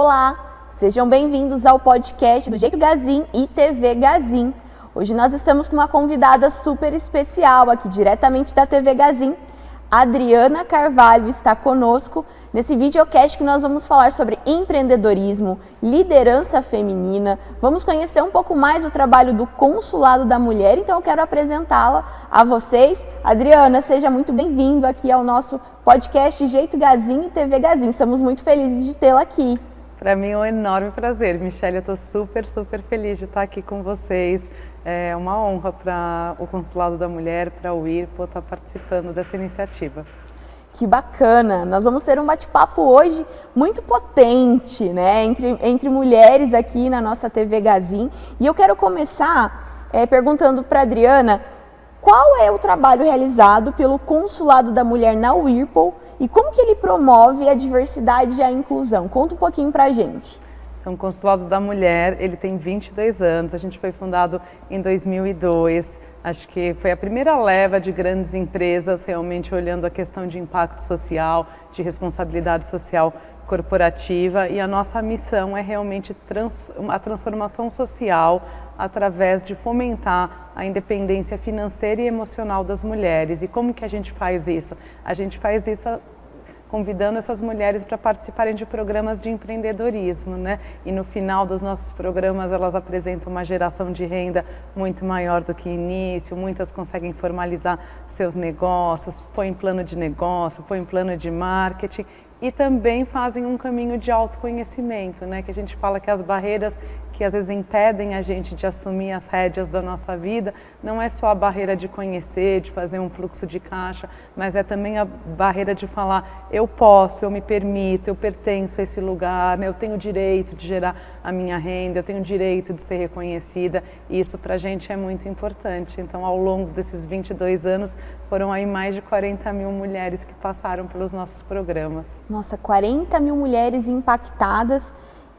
Olá, sejam bem-vindos ao podcast do Jeito Gazin e TV Gazin. Hoje nós estamos com uma convidada super especial aqui diretamente da TV Gazin. Adriana Carvalho está conosco nesse videocast que nós vamos falar sobre empreendedorismo, liderança feminina. Vamos conhecer um pouco mais o trabalho do Consulado da Mulher, então eu quero apresentá-la a vocês. Adriana, seja muito bem-vindo aqui ao nosso podcast Jeito Gazin e TV Gazin. Estamos muito felizes de tê-la aqui. Para mim é um enorme prazer, Michelle, eu estou super feliz de estar aqui com vocês. É uma honra para o Consulado da Mulher, para o IRPO, estar participando dessa iniciativa. Que bacana! Nós vamos ter um bate-papo hoje muito potente, né, entre mulheres aqui na nossa TV Gazin. E eu quero começar perguntando para a Adriana qual é o trabalho realizado pelo Consulado da Mulher na WIRPO e como que ele promove a diversidade e a inclusão. Conta um pouquinho para a gente. Então, o Consulado da Mulher, ele tem 22 anos, a gente foi fundado em 2002, acho que foi a primeira leva de grandes empresas realmente olhando a questão de impacto social, de responsabilidade social corporativa, e a nossa missão é realmente a transformação social através de fomentar a independência financeira e emocional das mulheres. E como que a gente faz isso? A gente faz isso convidando essas mulheres para participarem de programas de empreendedorismo, né? E no final dos nossos programas elas apresentam uma geração de renda muito maior do que início, muitas conseguem formalizar seus negócios, põem plano de negócio, põem plano de marketing e também fazem um caminho de autoconhecimento, né? Que a gente fala que as barreiras que às vezes impedem a gente de assumir as rédeas da nossa vida, não é só a barreira de conhecer, de fazer um fluxo de caixa, mas é também a barreira de falar, eu posso, eu me permito, eu pertenço a esse lugar, né? Eu tenho o direito de gerar a minha renda, eu tenho o direito de ser reconhecida, e isso pra gente é muito importante. Então, ao longo desses 22 anos, foram aí mais de 40 mil mulheres que passaram pelos nossos programas. Nossa, 40 mil mulheres impactadas,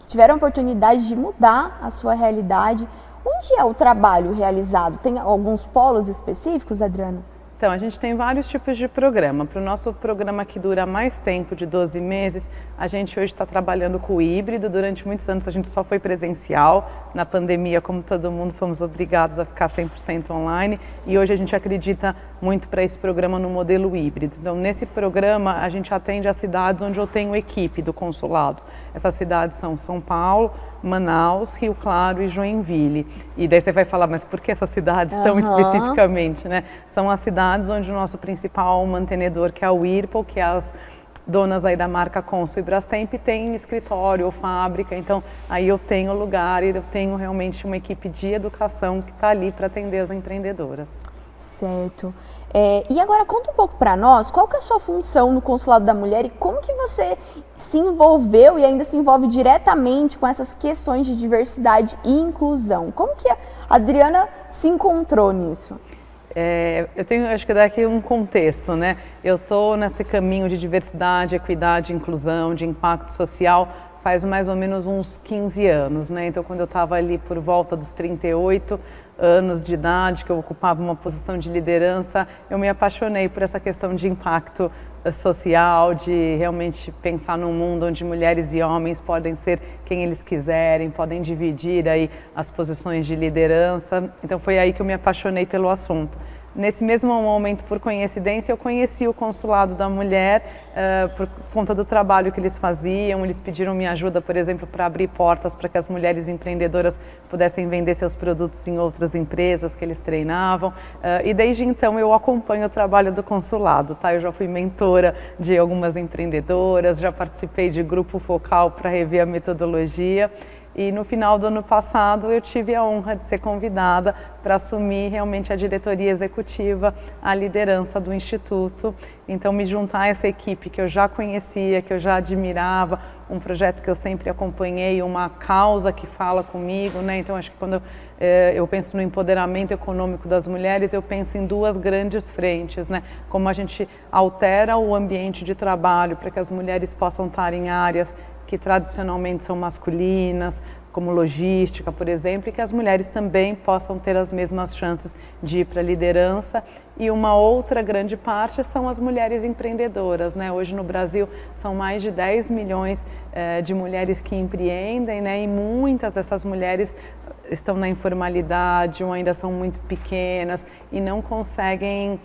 tiveram a oportunidade de mudar a sua realidade. Onde é o trabalho realizado? Tem alguns polos específicos, Adriana? Então, a gente tem vários tipos de programa. Para o nosso programa que dura mais tempo, de 12 meses, a gente hoje está trabalhando com o híbrido. Durante muitos anos a gente só foi presencial. Na pandemia, como todo mundo, fomos obrigados a ficar 100% online. E hoje a gente acredita muito para esse programa no modelo híbrido. Então, nesse programa, a gente atende as cidades onde eu tenho equipe do consulado. Essas cidades são São Paulo, Manaus, Rio Claro e Joinville. E daí você vai falar, mas por que essas cidades tão especificamente, né? São as cidades onde o nosso principal mantenedor, que é o IRPO, que é as donas aí da marca Consul e Brastemp, tem escritório ou fábrica, então aí eu tenho lugar e eu tenho realmente uma equipe de educação que está ali para atender as empreendedoras. Certo. E agora conta um pouco para nós, qual que é a sua função no Consulado da Mulher e como que você se envolveu e ainda se envolve diretamente com essas questões de diversidade e inclusão? Como que a Adriana se encontrou nisso? Eu tenho, acho que daqui um contexto, né? Eu estou nesse caminho de diversidade, equidade, inclusão, de impacto social faz mais ou menos uns 15 anos, né? Então, quando eu estava ali por volta dos 38 anos de idade, que eu ocupava uma posição de liderança, eu me apaixonei por essa questão de impacto social, de realmente pensar num mundo onde mulheres e homens podem ser quem eles quiserem, podem dividir aí as posições de liderança. Então foi aí que eu me apaixonei pelo assunto. Nesse mesmo momento, por coincidência, eu conheci o Consulado da Mulher por conta do trabalho que eles faziam. Eles pediram minha ajuda, por exemplo, para abrir portas para que as mulheres empreendedoras pudessem vender seus produtos em outras empresas que eles treinavam. E desde então eu acompanho o trabalho do Consulado, tá? Eu já fui mentora de algumas empreendedoras, já participei de grupo focal para rever a metodologia. E no final do ano passado eu tive a honra de ser convidada para assumir realmente a diretoria executiva, a liderança do Instituto. Então me juntar a essa equipe que eu já conhecia, que eu já admirava, um projeto que eu sempre acompanhei, uma causa que fala comigo, né? Então acho que quando eu penso no empoderamento econômico das mulheres, eu penso em duas grandes frentes, né? Como a gente altera o ambiente de trabalho para que as mulheres possam estar em áreas que tradicionalmente são masculinas, como logística, por exemplo, e que as mulheres também possam ter as mesmas chances de ir para a liderança. E uma outra grande parte são as mulheres empreendedoras, né? Hoje no Brasil são mais de 10 milhões de mulheres que empreendem, né? E muitas dessas mulheres estão na informalidade ou ainda são muito pequenas e não conseguem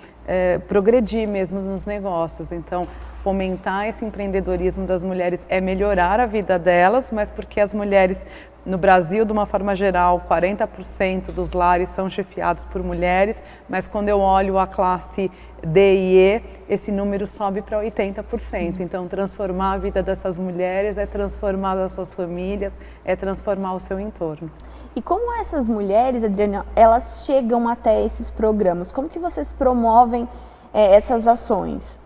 progredir mesmo nos negócios. Então, fomentar esse empreendedorismo das mulheres é melhorar a vida delas, mas porque as mulheres no Brasil, de uma forma geral, 40% dos lares são chefiados por mulheres, mas quando eu olho a classe D e E, esse número sobe para 80%. Então, transformar a vida dessas mulheres é transformar as suas famílias, é transformar o seu entorno. E como essas mulheres, Adriana, elas chegam até esses programas? Como que vocês promovem essas ações?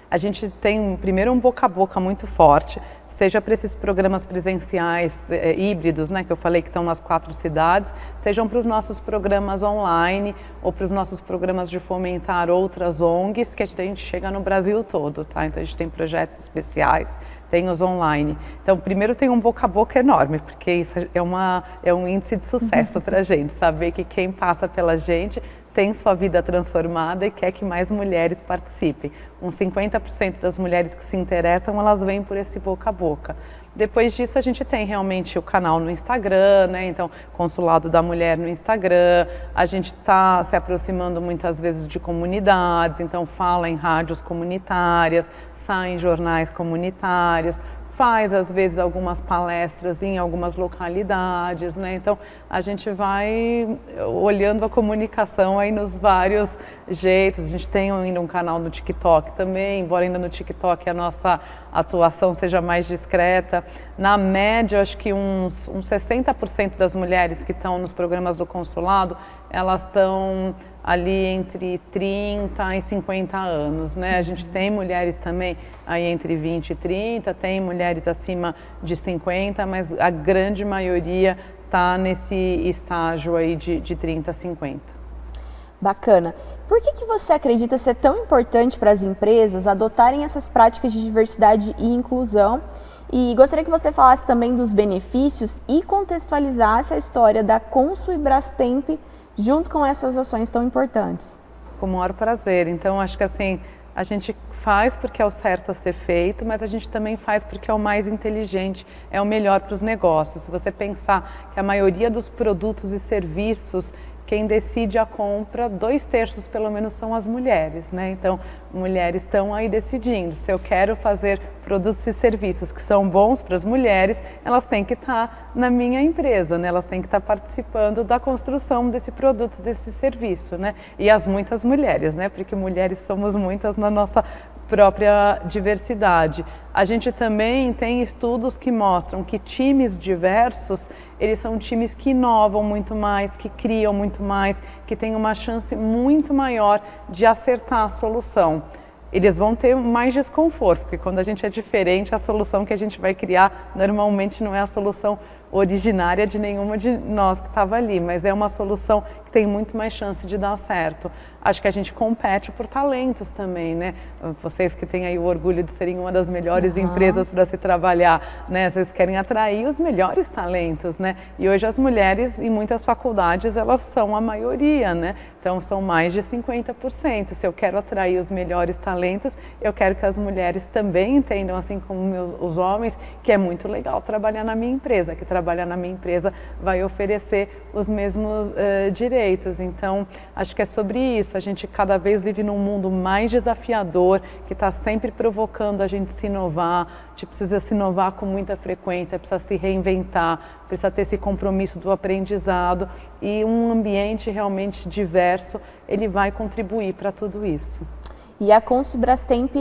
A gente tem, primeiro, um boca a boca muito forte, seja para esses programas presenciais híbridos, né, que eu falei que estão nas 4 cidades, sejam para os nossos programas online ou para os nossos programas de fomentar outras ONGs, que a gente chega no Brasil todo, tá? Então a gente tem projetos especiais, tem os online. Então, primeiro tem um boca a boca enorme, porque isso é um índice de sucesso para a gente, saber que quem passa pela gente tem sua vida transformada e quer que mais mulheres participem. Uns 50% das mulheres que se interessam, elas vêm por esse boca a boca. Depois disso, a gente tem realmente o canal no Instagram, né? Então, Consulado da Mulher no Instagram. A gente está se aproximando muitas vezes de comunidades, então fala em rádios comunitárias, sai em jornais comunitários, faz às vezes algumas palestras em algumas localidades, né? Então a gente vai olhando a comunicação aí nos vários jeitos. A gente tem ainda um canal no TikTok também, embora ainda no TikTok a nossa atuação seja mais discreta. Na média, acho que uns 60% das mulheres que estão nos programas do consulado, elas estão ali entre 30 e 50 anos, né? A gente tem mulheres também aí entre 20 e 30, tem mulheres acima de 50, mas a grande maioria está nesse estágio aí de 30 a 50. Bacana. Por que você acredita ser tão importante para as empresas adotarem essas práticas de diversidade e inclusão? E gostaria que você falasse também dos benefícios e contextualizasse a história da Consul e Brastemp junto com essas ações tão importantes. Com o maior prazer. Então, acho que assim, a gente faz porque é o certo a ser feito, mas a gente também faz porque é o mais inteligente, é o melhor para os negócios. Se você pensar que a maioria dos produtos e serviços, quem decide a compra, 2/3 pelo menos são as mulheres, né? Então, mulheres estão aí decidindo. Se eu quero fazer produtos e serviços que são bons para as mulheres, elas têm que estar na minha empresa, né? Elas têm que estar participando da construção desse produto, desse serviço, né? E as muitas mulheres, né? Porque mulheres somos muitas na nossa própria diversidade. A gente também tem estudos que mostram que times diversos, eles são times que inovam muito mais, que criam muito mais, que têm uma chance muito maior de acertar a solução. Eles vão ter mais desconforto, porque quando a gente é diferente, a solução que a gente vai criar normalmente não é a solução originária de nenhuma de nós que estava ali, mas é uma solução que tem muito mais chance de dar certo. Acho que a gente compete por talentos também, né? Vocês que têm aí o orgulho de serem uma das melhores empresas para se trabalhar, né? Vocês querem atrair os melhores talentos, né? E hoje as mulheres em muitas faculdades, elas são a maioria, né? Então são mais de 50%. Se eu quero atrair os melhores talentos, eu quero que as mulheres também entendam, assim como os homens, que é muito legal trabalhar na minha empresa, que trabalhar na minha empresa vai oferecer os mesmos direitos. Então, acho que é sobre isso. A gente cada vez vive num mundo mais desafiador, que está sempre provocando a gente se inovar. A gente precisa se inovar com muita frequência, precisa se reinventar, precisa ter esse compromisso do aprendizado, e um ambiente realmente diverso, ele vai contribuir para tudo isso. E a Consul Brastemp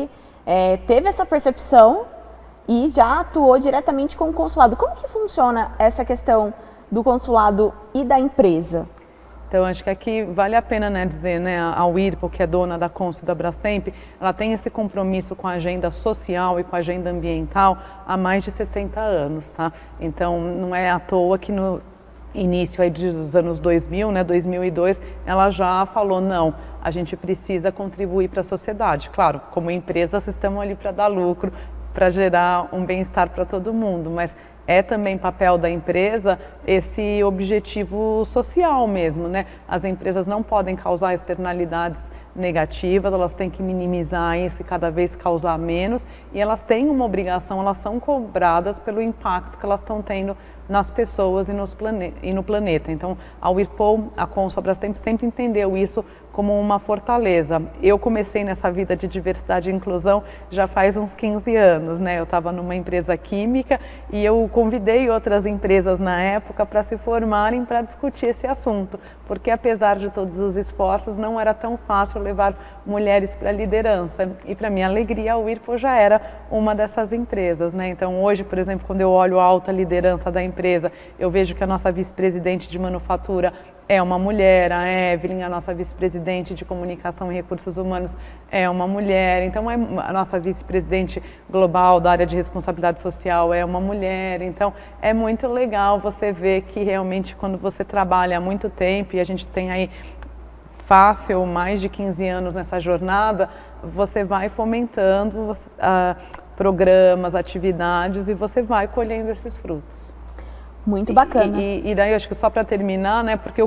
teve essa percepção e já atuou diretamente com o consulado. Como que funciona essa questão do consulado e da empresa? Então, acho que aqui vale a pena, né, dizer, né, a Whirlpool, que é dona da Consul da Brastemp, ela tem esse compromisso com a agenda social e com a agenda ambiental há mais de 60 anos, tá? Então, não é à toa que no início aí dos anos 2000, né, 2002, ela já falou, não, a gente precisa contribuir para a sociedade. Claro, como empresa, vocês estão ali para dar lucro, para gerar um bem-estar para todo mundo, mas é também papel da empresa esse objetivo social mesmo, né? As empresas não podem causar externalidades negativas, elas têm que minimizar isso e cada vez causar menos, e elas têm uma obrigação, elas são cobradas pelo impacto que elas estão tendo nas pessoas e no planeta. Então, a Whirlpool, a Consul Brastemp sempre entendeu isso como uma fortaleza. Eu comecei nessa vida de diversidade e inclusão já faz uns 15 anos, né? Eu estava numa empresa química e eu convidei outras empresas na época para se formarem para discutir esse assunto, porque apesar de todos os esforços, não era tão fácil levar mulheres para a liderança. E para minha alegria, a Whirlpool já era uma dessas empresas, né? Então hoje, por exemplo, quando eu olho a alta liderança da empresa, eu vejo que a nossa vice-presidente de manufatura é uma mulher, a Evelyn, a nossa vice-presidente de comunicação e recursos humanos é uma mulher, então a nossa vice-presidente global da área de responsabilidade social é uma mulher, então é muito legal você ver que realmente quando você trabalha há muito tempo, e a gente tem aí fácil mais de 15 anos nessa jornada, você vai fomentando programas, atividades e você vai colhendo esses frutos. Muito bacana. E daí, acho que só para terminar, né, porque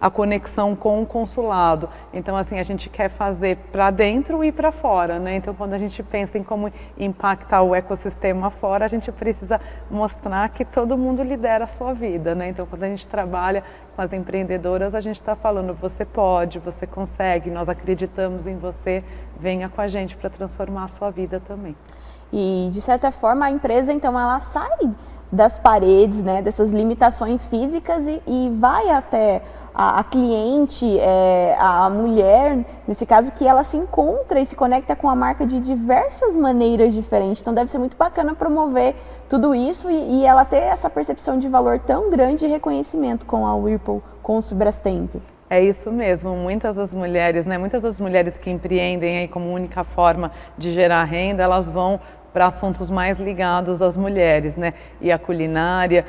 a conexão com o consulado, então assim, a gente quer fazer para dentro e para fora, né, então quando a gente pensa em como impactar o ecossistema fora, a gente precisa mostrar que todo mundo lidera a sua vida, né, então quando a gente trabalha com as empreendedoras, a gente está falando, você pode, você consegue, nós acreditamos em você, venha com a gente para transformar a sua vida também. E de certa forma a empresa, então, ela sai das paredes, né, dessas limitações físicas e vai até a cliente, a mulher, nesse caso, que ela se encontra e se conecta com a marca de diversas maneiras diferentes. Então deve ser muito bacana promover tudo isso e ela ter essa percepção de valor tão grande e reconhecimento com a Whirlpool, com o Brastemp. É isso mesmo, muitas das mulheres que empreendem aí como única forma de gerar renda, elas vão para assuntos mais ligados às mulheres, né? E a culinária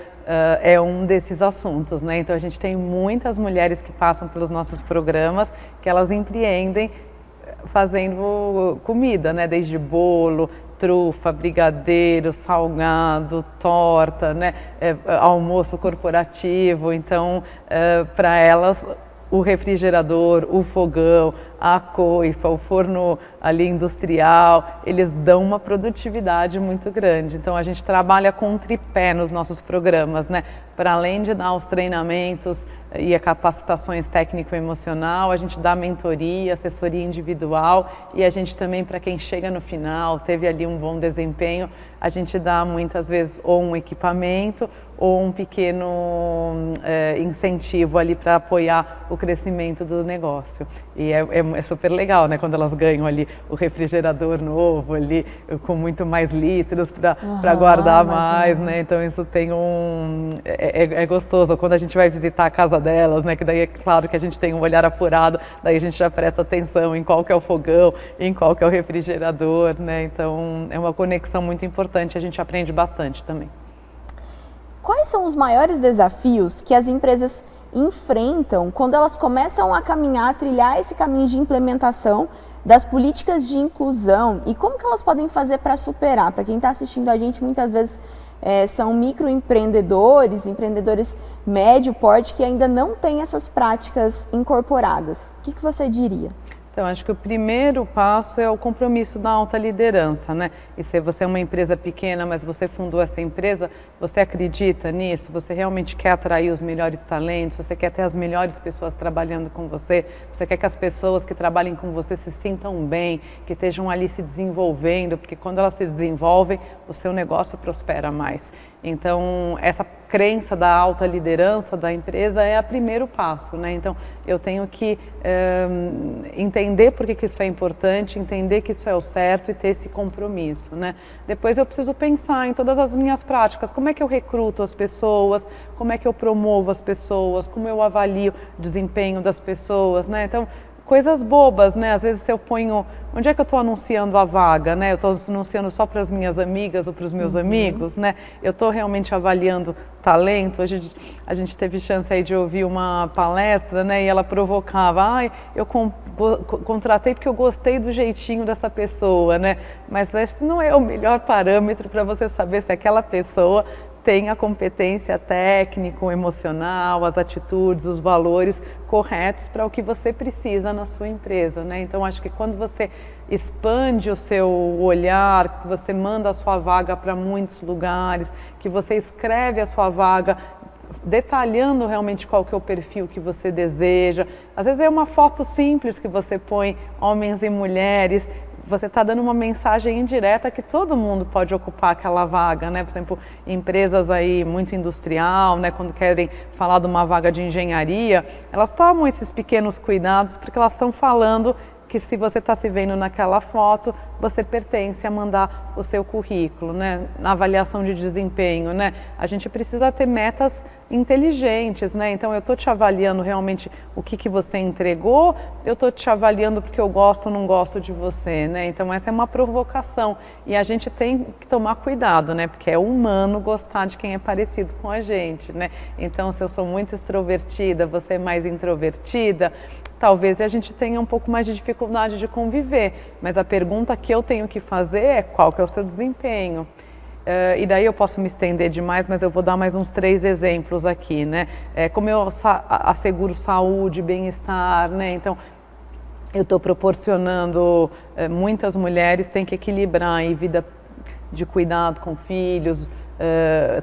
é um desses assuntos, né? Então a gente tem muitas mulheres que passam pelos nossos programas, que elas empreendem fazendo comida, né? Desde bolo, trufa, brigadeiro, salgado, torta, né? Almoço corporativo. Então, para elas, o refrigerador, o fogão, a coifa, o forno ali industrial, eles dão uma produtividade muito grande. Então a gente trabalha com um tripé nos nossos programas, né? Para além de dar os treinamentos e as capacitações técnico-emocional, a gente dá mentoria, assessoria individual e a gente também, para quem chega no final, teve ali um bom desempenho, a gente dá muitas vezes ou um equipamento ou um pequeno incentivo ali para apoiar o crescimento do negócio. E é super legal, né? Quando elas ganham ali o refrigerador novo ali, com muito mais litros para guardar mais, né? Então isso tem é gostoso. Quando a gente vai visitar a casa delas, né? Que daí é claro que a gente tem um olhar apurado, daí a gente já presta atenção em qual que é o fogão, em qual que é o refrigerador, né? Então é uma conexão muito importante, a gente aprende bastante também. Quais são os maiores desafios que as empresas enfrentam quando elas começam a caminhar, a trilhar esse caminho de implementação das políticas de inclusão e como que elas podem fazer para superar? Para quem está assistindo a gente, muitas vezes são microempreendedores, empreendedores médio porte que ainda não têm essas práticas incorporadas. O que você diria? Então, acho que o primeiro passo é o compromisso da alta liderança, né? E se você é uma empresa pequena, mas você fundou essa empresa, você acredita nisso? Você realmente quer atrair os melhores talentos? Você quer ter as melhores pessoas trabalhando com você? Você quer que as pessoas que trabalhem com você se sintam bem, que estejam ali se desenvolvendo? Porque quando elas se desenvolvem, o seu negócio prospera mais. Então, essa crença da alta liderança da empresa é o primeiro passo, né? Então, eu tenho que entender por que isso é importante, entender que isso é o certo e ter esse compromisso, né? Depois eu preciso pensar em todas as minhas práticas, como é que eu recruto as pessoas, como é que eu promovo as pessoas, como eu avalio o desempenho das pessoas, né? Então, coisas bobas, né? Às vezes eu ponho, onde é que eu estou anunciando a vaga, né? Eu estou anunciando só para as minhas amigas ou para os meus amigos, né? Eu estou realmente avaliando talento. Hoje a gente teve chance aí de ouvir uma palestra, né? E ela provocava, eu contratei porque eu gostei do jeitinho dessa pessoa, né? Mas esse não é o melhor parâmetro para você saber se aquela pessoa tem a competência técnica, emocional, as atitudes, os valores corretos para o que você precisa na sua empresa, né? Então, acho que quando você expande o seu olhar, que você manda a sua vaga para muitos lugares, que você escreve a sua vaga detalhando realmente qual que é o perfil que você deseja. Às vezes é uma foto simples que você põe homens e mulheres, você está dando uma mensagem indireta que todo mundo pode ocupar aquela vaga, né? Por exemplo, empresas aí muito industrial, né? Quando querem falar de uma vaga de engenharia, elas tomam esses pequenos cuidados porque elas estão falando que se você está se vendo naquela foto, você pertence a mandar o seu currículo, né? Na avaliação de desempenho, né? A gente precisa ter metas inteligentes, né? Então eu estou te avaliando realmente o que você entregou, eu estou te avaliando porque eu gosto ou não gosto de você, né? Então essa é uma provocação e a gente tem que tomar cuidado, né? Porque é humano gostar de quem é parecido com a gente, né? Então se eu sou muito extrovertida, você é mais introvertida, talvez a gente tenha um pouco mais de dificuldade de conviver, mas a pergunta que eu tenho que fazer é qual que é o seu desempenho. E daí eu posso me estender demais, mas eu vou dar mais uns 3 exemplos aqui, né? Como eu asseguro saúde, bem-estar, né? Então, eu estou proporcionando, muitas mulheres têm que equilibrar aí vida de cuidado com filhos,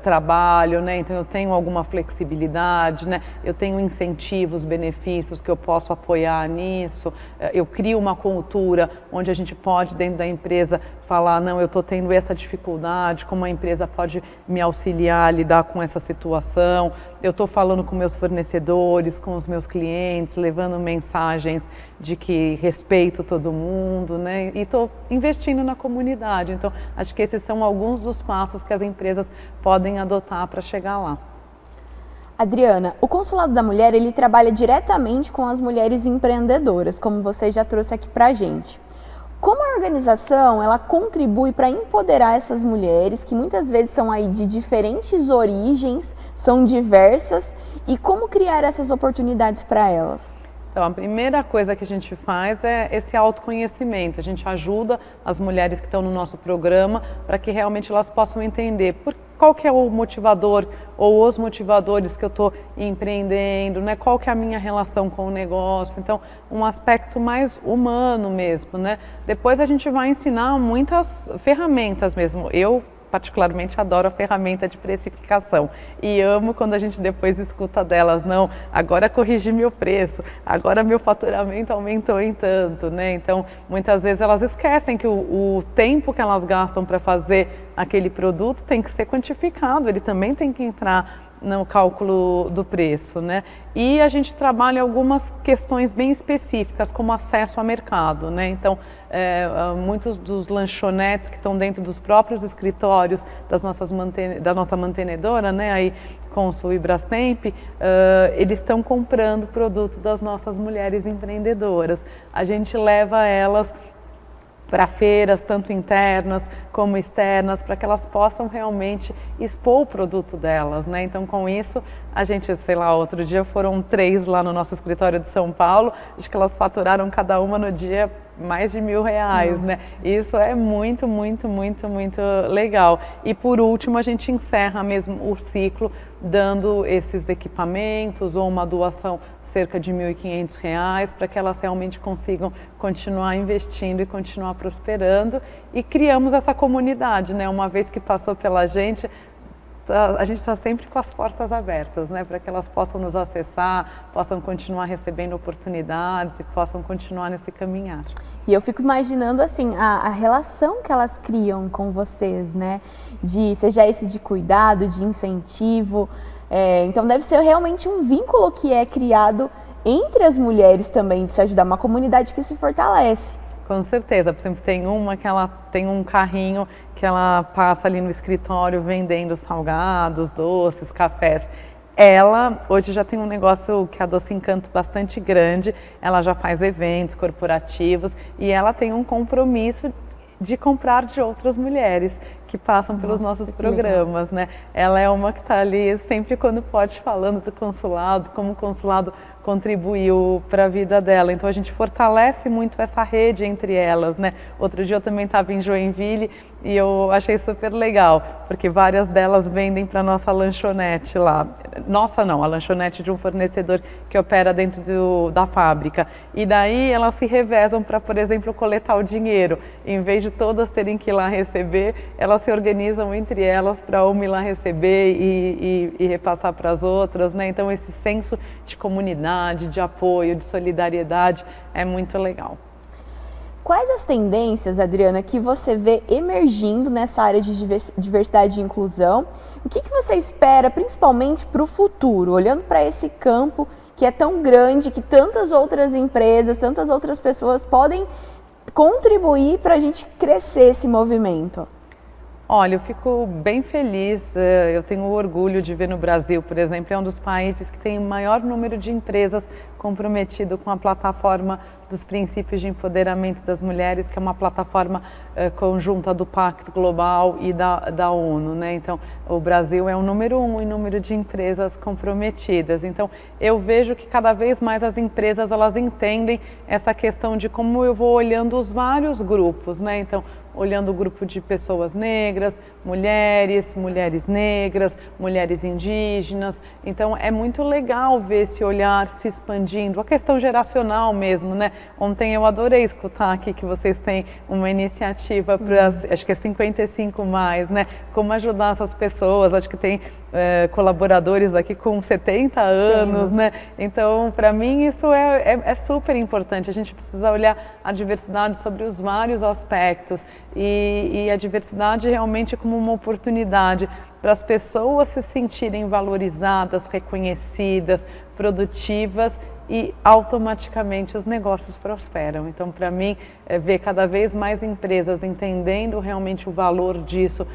trabalho, né? Então eu tenho alguma flexibilidade, né? Eu tenho incentivos, benefícios que eu posso apoiar nisso, eu crio uma cultura onde a gente pode dentro da empresa falar, não, eu estou tendo essa dificuldade, como a empresa pode me auxiliar a lidar com essa situação, eu estou falando com meus fornecedores, com os meus clientes, levando mensagens de que respeito todo mundo, né? E estou investindo na comunidade. Então, acho que esses são alguns dos passos que as empresas podem adotar para chegar lá. Adriana, o Consulado da Mulher, ele trabalha diretamente com as mulheres empreendedoras, como você já trouxe aqui para a gente. Como a organização, ela contribui para empoderar essas mulheres, que muitas vezes são aí de diferentes origens, são diversas, e como criar essas oportunidades para elas? Então, a primeira coisa que a gente faz é esse autoconhecimento. A gente ajuda as mulheres que estão no nosso programa para que realmente elas possam entender qual que é o motivador ou os motivadores que eu estou empreendendo, né? Qual que é a minha relação com o negócio. Então, um aspecto mais humano mesmo, né? Depois a gente vai ensinar muitas ferramentas mesmo. Eu particularmente adoro a ferramenta de precificação e amo quando a gente depois escuta delas, não, agora corrigi meu preço, agora meu faturamento aumentou em tanto, né? Então, muitas vezes elas esquecem que o tempo que elas gastam para fazer aquele produto tem que ser quantificado, ele também tem que entrar no cálculo do preço, né? E a gente trabalha algumas questões bem específicas, como acesso ao mercado, né? Então, muitos dos lanchonetes que estão dentro dos próprios escritórios da nossa mantenedora, né? Aí, Consul e Brastemp, eles estão comprando produtos das nossas mulheres empreendedoras. A gente leva elas para feiras, tanto internas como externas, para que elas possam realmente expor o produto delas, né? Então, com isso, a gente, sei lá, outro dia foram 3 lá no nosso escritório de São Paulo, acho que elas faturaram cada uma no dia mais de R$1.000, né? Isso é muito, muito, muito, muito legal. E por último, a gente encerra mesmo o ciclo dando esses equipamentos ou uma doação cerca de R$1.500 para que elas realmente consigam continuar investindo e continuar prosperando. E criamos essa comunidade, né? Uma vez que passou pela gente, a gente está sempre com as portas abertas, né, para que elas possam nos acessar, possam continuar recebendo oportunidades e possam continuar nesse caminhar. E eu fico imaginando assim, a relação que elas criam com vocês, né, seja esse de cuidado, de incentivo, então deve ser realmente um vínculo que é criado entre as mulheres também, de se ajudar, uma comunidade que se fortalece. Com certeza, por exemplo, tem uma que ela tem um carrinho que ela passa ali no escritório vendendo salgados, doces, cafés. Ela hoje já tem um negócio que é a Doce Encanto bastante grande, ela já faz eventos corporativos e ela tem um compromisso de comprar de outras mulheres que passam pelos nossos programas, né? Ela é uma que está ali sempre quando pode falando do consulado, como o consulado contribuiu para a vida dela. Então a gente fortalece muito essa rede entre elas, né? Outro dia eu também estava em Joinville e eu achei super legal, porque várias delas vendem para nossa lanchonete lá. Nossa não, a lanchonete de um fornecedor que opera dentro da fábrica. E daí elas se revezam para, por exemplo, coletar o dinheiro. Em vez de todas terem que ir lá receber, elas se organizam entre elas para uma ir lá receber e repassar para as outras, né? Então esse senso de comunidade, de apoio, de solidariedade é muito legal. Quais as tendências, Adriana, que você vê emergindo nessa área de diversidade e inclusão? O que você espera, principalmente para o futuro, olhando para esse campo que é tão grande, que tantas outras empresas, tantas outras pessoas podem contribuir para a gente crescer esse movimento? Olha, eu fico bem feliz, eu tenho orgulho de ver no Brasil, por exemplo, é um dos países que tem o maior número de empresas comprometido com a plataforma dos princípios de empoderamento das mulheres, que é uma plataforma conjunta do Pacto Global e da ONU, né? Então, o Brasil é o número 1 em número de empresas comprometidas. Então, eu vejo que cada vez mais as empresas, elas entendem essa questão de como eu vou olhando os vários grupos, né? Então, olhando o grupo de pessoas negras, mulheres negras, mulheres indígenas. Então é muito legal ver esse olhar se expandindo, a questão geracional mesmo, né? Ontem eu adorei escutar aqui que vocês têm uma iniciativa para, acho que é 55 mais, né? Como ajudar essas pessoas, acho que tem colaboradores aqui com 70 anos, né? Então, para mim, isso é super importante. A gente precisa olhar a diversidade sobre os vários aspectos e a diversidade realmente como uma oportunidade para as pessoas se sentirem valorizadas, reconhecidas, produtivas e automaticamente os negócios prosperam. Então, para mim, ver cada vez mais empresas entendendo realmente o valor disso,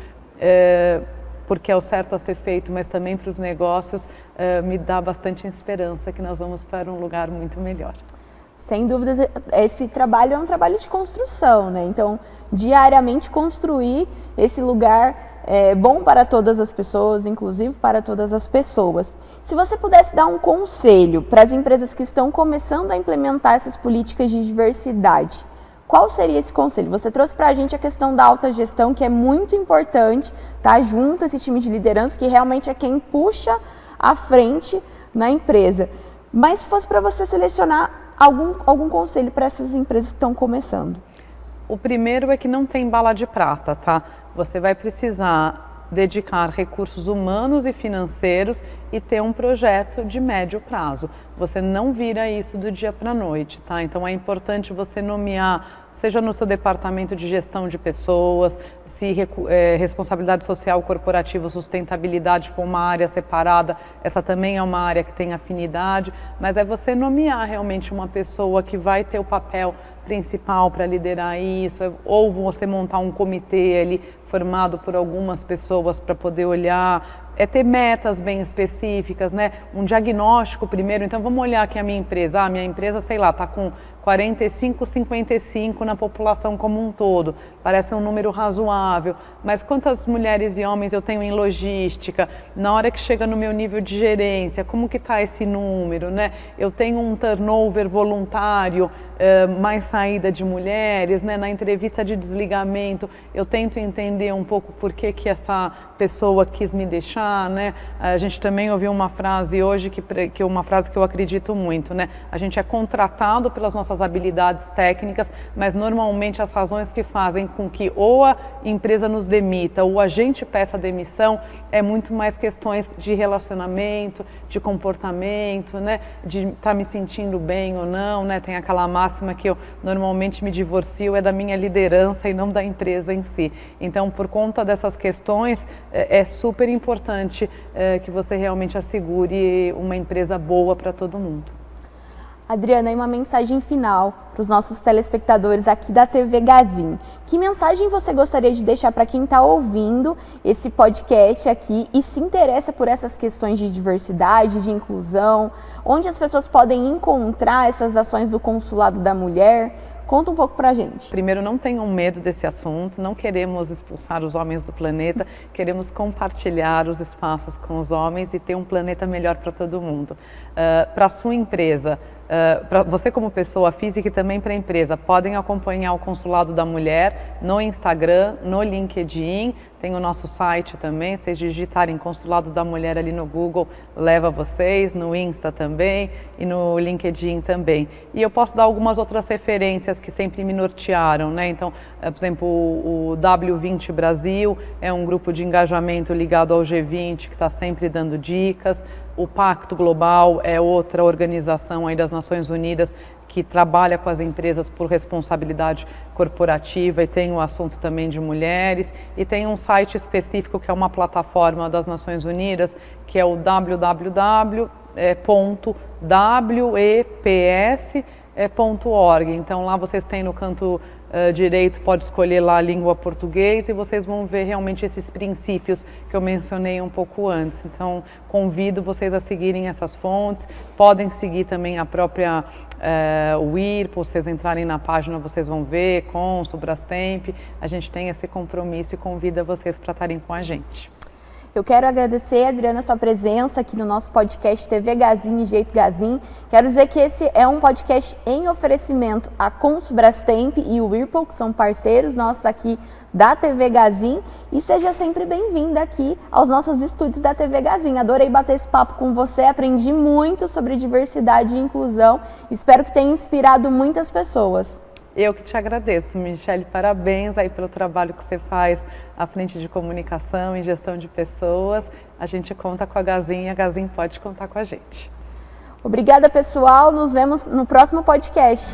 porque é o certo a ser feito, mas também para os negócios, me dá bastante esperança que nós vamos para um lugar muito melhor. Sem dúvidas, esse trabalho é um trabalho de construção, né? Então, diariamente construir esse lugar bom para todas as pessoas, inclusive para todas as pessoas. Se você pudesse dar um conselho para as empresas que estão começando a implementar essas políticas de diversidade, qual seria esse conselho? Você trouxe para a gente a questão da alta gestão, que é muito importante, tá? Junto a esse time de liderança, que realmente é quem puxa à frente na empresa. Mas se fosse para você selecionar algum conselho para essas empresas que estão começando? O primeiro é que não tem bala de prata, tá? Você vai precisar dedicar recursos humanos e financeiros e ter um projeto de médio prazo. Você não vira isso do dia para a noite, tá? Então é importante você nomear, seja no seu departamento de gestão de pessoas, se responsabilidade social corporativa, sustentabilidade for uma área separada, essa também é uma área que tem afinidade, mas é você nomear realmente uma pessoa que vai ter o papel principal para liderar isso, ou você montar um comitê ali formado por algumas pessoas para poder olhar, ter metas bem específicas, né? Um diagnóstico primeiro. Então vamos olhar aqui a minha empresa. A minha empresa, sei lá, está com 45, 55 na população como um todo. Parece um número razoável, mas quantas mulheres e homens eu tenho em logística? Na hora que chega no meu nível de gerência, como que está esse número, né? Eu tenho um turnover voluntário, mais saída de mulheres, né? Na entrevista de desligamento, eu tento entender um pouco por que essa pessoa quis me deixar, né? A gente também ouviu uma frase hoje, que é uma frase que eu acredito muito, né? A gente é contratado pelas nossas habilidades técnicas, mas normalmente as razões que fazem com que ou a empresa nos demita ou a gente peça demissão é muito mais questões de relacionamento, de comportamento, né? De estar me sentindo bem ou não, né? Tem aquela máxima que eu normalmente me divorcio, é da minha liderança e não da empresa em si. Então, por conta dessas questões, é super importante que você realmente assegure uma empresa boa para todo mundo. Adriana, e uma mensagem final para os nossos telespectadores aqui da TV Gazin. Que mensagem você gostaria de deixar para quem está ouvindo esse podcast aqui e se interessa por essas questões de diversidade, de inclusão, onde as pessoas podem encontrar essas ações do Consulado da Mulher? Conta um pouco pra gente. Primeiro, não tenham medo desse assunto, não queremos expulsar os homens do planeta, queremos compartilhar os espaços com os homens e ter um planeta melhor para todo mundo. Para a sua empresa, para você como pessoa física e também para a empresa, podem acompanhar o Consulado da Mulher no Instagram, no LinkedIn, tem o nosso site também, vocês digitarem Consulado da Mulher ali no Google, leva vocês, no Insta também e no LinkedIn também. E eu posso dar algumas outras referências que sempre me nortearam, né? Então, por exemplo, o W20 Brasil é um grupo de engajamento ligado ao G20 que está sempre dando dicas. O Pacto Global é outra organização aí das Nações Unidas que trabalha com as empresas por responsabilidade corporativa e tem o assunto também de mulheres. E tem um site específico que é uma plataforma das Nações Unidas, que é o www.weps.org. Então lá vocês têm no canto direito, pode escolher lá a língua português e vocês vão ver realmente esses princípios que eu mencionei um pouco antes. Então convido vocês a seguirem essas fontes, podem seguir também a própria o IRPO, vocês entrarem na página vocês vão ver, Consul, Brastemp, a gente tem esse compromisso e convida vocês para estarem com a gente. Eu quero agradecer, Adriana, a sua presença aqui no nosso podcast TV Gazin e Jeito Gazin. Quero dizer que esse é um podcast em oferecimento à Consul, Brastemp e o Whirlpool, que são parceiros nossos aqui da TV Gazin. E seja sempre bem-vinda aqui aos nossos estúdios da TV Gazin. Adorei bater esse papo com você, aprendi muito sobre diversidade e inclusão. Espero que tenha inspirado muitas pessoas. Eu que te agradeço, Michele, parabéns aí pelo trabalho que você faz à frente de comunicação e gestão de pessoas. A gente conta com a Gazin e a Gazin pode contar com a gente. Obrigada, pessoal. Nos vemos no próximo podcast.